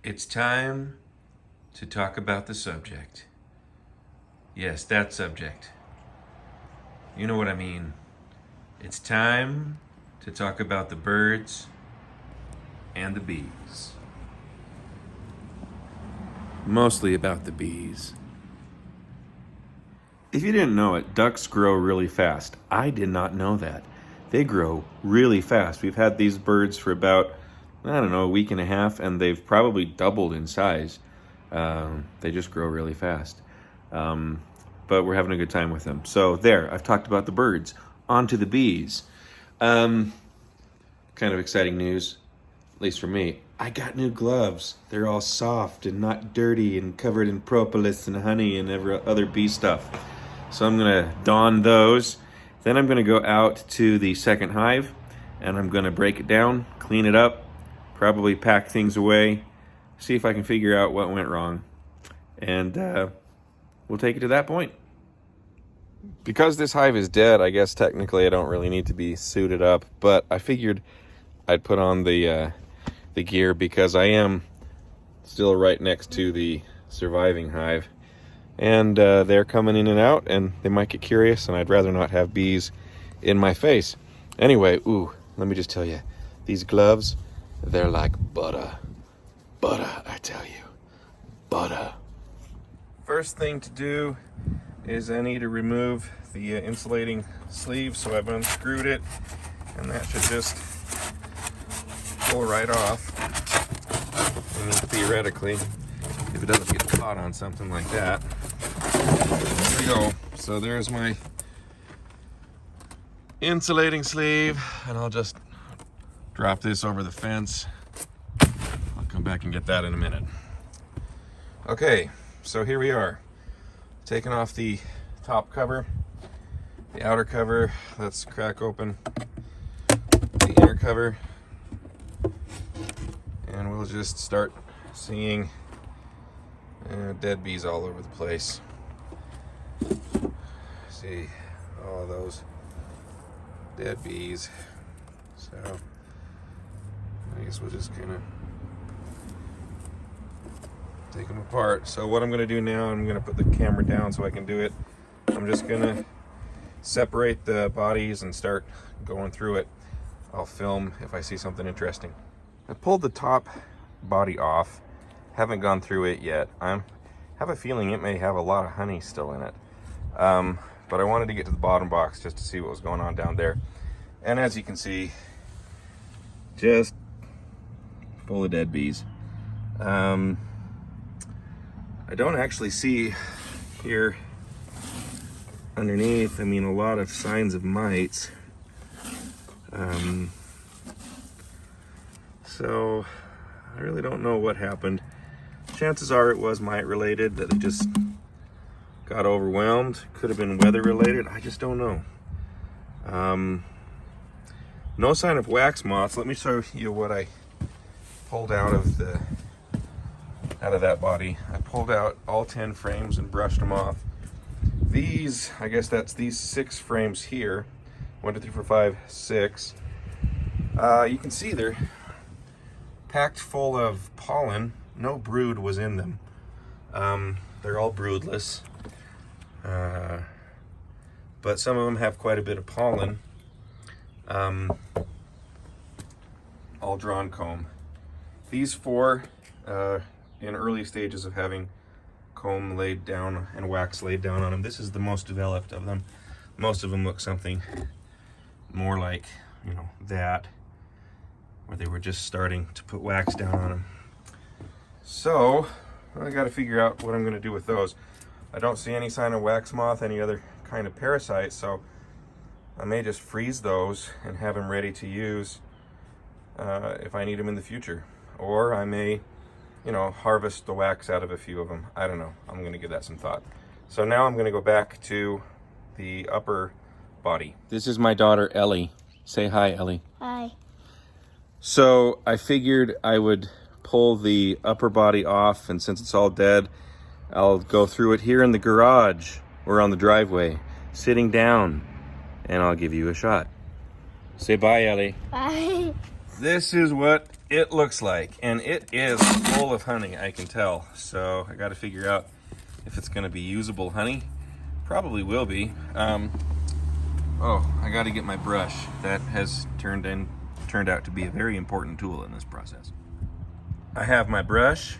It's time to talk about the subject. Yes, that subject. You know what I mean. It's time to talk about the birds and the bees. Mostly about the bees. If you didn't know it, ducks grow really fast. I did not know that. They grow really fast. We've had these birds for about, a week and a half, and they've probably doubled in size. They just grow really fast. But we're having a good time with them. So there, I've talked about the birds. On to the bees. Kind of exciting news, at least for me. I got new gloves. They're all soft and not dirty and covered in propolis and honey and other bee stuff. So I'm gonna don those. Then I'm gonna go out to the second hive and I'm gonna break it down, clean it up, probably pack things away, see if I can figure out what went wrong. And we'll take it to that point. Because this hive is dead, I guess technically I don't really need to be suited up, but I figured I'd put on the gear because I am still right next to the surviving hive. And they're coming in and out, and they might get curious, and I'd rather not have bees in my face. Anyway, let me just tell you, these gloves, they're like butter. Butter, I tell you. Butter. First thing to do is I need to remove the insulating sleeve, so I've unscrewed it, and that should just pull right off. I mean, theoretically, if it doesn't get caught on something like that. There we go. So there's my insulating sleeve, and I'll just drop this over the fence. I'll come back and get that in a minute. Okay, so here we are. Taking off the top cover, the outer cover. Let's crack open the inner cover, and we'll just start seeing dead bees all over the place. See all of those dead bees. So I guess we'll just kind of take them apart. So what I'm going to do now, I'm going to put the camera down so I can do it. I'm just going to separate the bodies and start going through it. I'll film if I see something interesting. I pulled the top body off. Haven't gone through it yet. I have a feeling it may have a lot of honey still in it. But I wanted to get to the bottom box just to see what was going on down there. And as you can see, just full of dead bees. I don't actually see here underneath, a lot of signs of mites. So I really don't know what happened. Chances are it was mite related, that it just got overwhelmed. Could have been weather related. I just don't know. No sign of wax moths. Let me show you what I pulled out of that body. I pulled out all 10 frames and brushed them off. These, I guess that's these 6 frames here. 1, 2, 3, 4, 5, 6. You can see they're packed full of pollen. No brood was in them. They're all broodless. But some of them have quite a bit of pollen. All drawn comb. These 4 in early stages of having comb laid down and wax laid down on them. This is the most developed of them. Most of them look something more like, that, where they were just starting to put wax down on them. So I got to figure out what I'm going to do with those. I don't see any sign of wax moth, any other kind of parasite, so I may just freeze those and have them ready to use if I need them in the future. Or I may, harvest the wax out of a few of them. I don't know. I'm going to give that some thought. So now I'm going to go back to the upper body. This is my daughter, Ellie. Say hi, Ellie. Hi. So I figured I would pull the upper body off, and since it's all dead, I'll go through it here in the garage or on the driveway, sitting down, and I'll give you a shot. Say bye, Ellie. Bye. This is what it looks like, and it is full of honey, I can tell. So I got to figure out if it's going to be usable honey. Probably will be. Oh, I got to get my brush. That has turned out to be a very important tool in this process. I have my brush,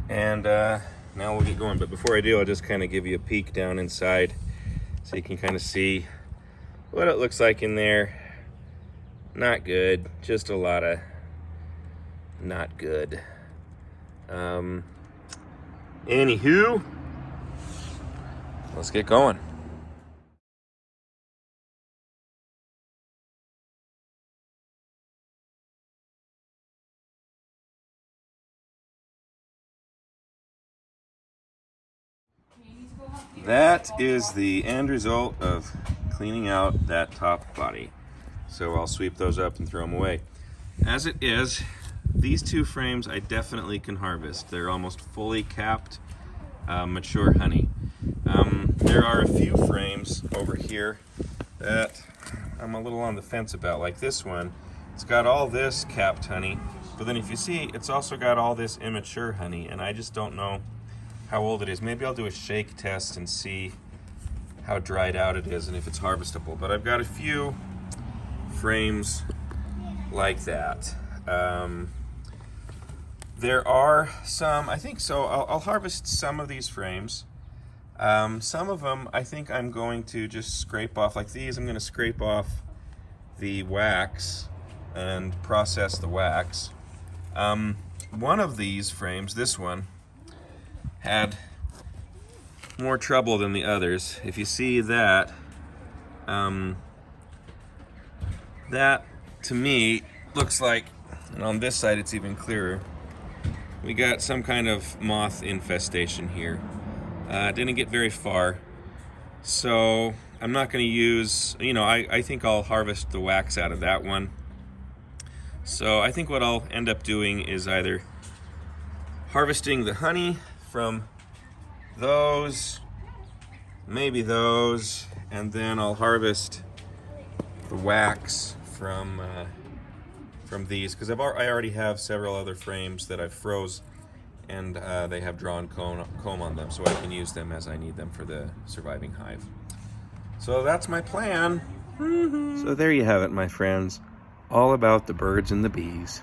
and now we'll get going. But before I do, I'll just kind of give you a peek down inside so you can kind of see what it looks like in there. Not good, just a lot of not good. Anywho, let's get going. That is the end result of cleaning out that top body. So I'll sweep those up and throw them away. As it is, these two frames I definitely can harvest. They're almost fully capped, mature honey. There are a few frames over here that I'm a little on the fence about, like this one. It's got all this capped honey, but then if you see, it's also got all this immature honey, and I just don't know how old it is. Maybe I'll do a shake test and see how dried out it is and if it's harvestable. But I've got a few frames like that. There are some, I think so, I'll harvest some of these frames. Some of them I think I'm going to just scrape off, like these I'm going to scrape off the wax and process the wax. One of these frames, this one, had more trouble than the others. If you see that, that to me looks like, and on this side it's even clearer, we got some kind of moth infestation here. Didn't get very far, so I'm not going to use, I think I'll harvest the wax out of that one. So I think what I'll end up doing is either harvesting the honey from those, maybe those, and then I'll harvest the wax from these, because I already have several other frames that I've froze, and they have drawn comb on them, so I can use them as I need them for the surviving hive. So that's my plan. So there you have it, my friends, all about the birds and the bees.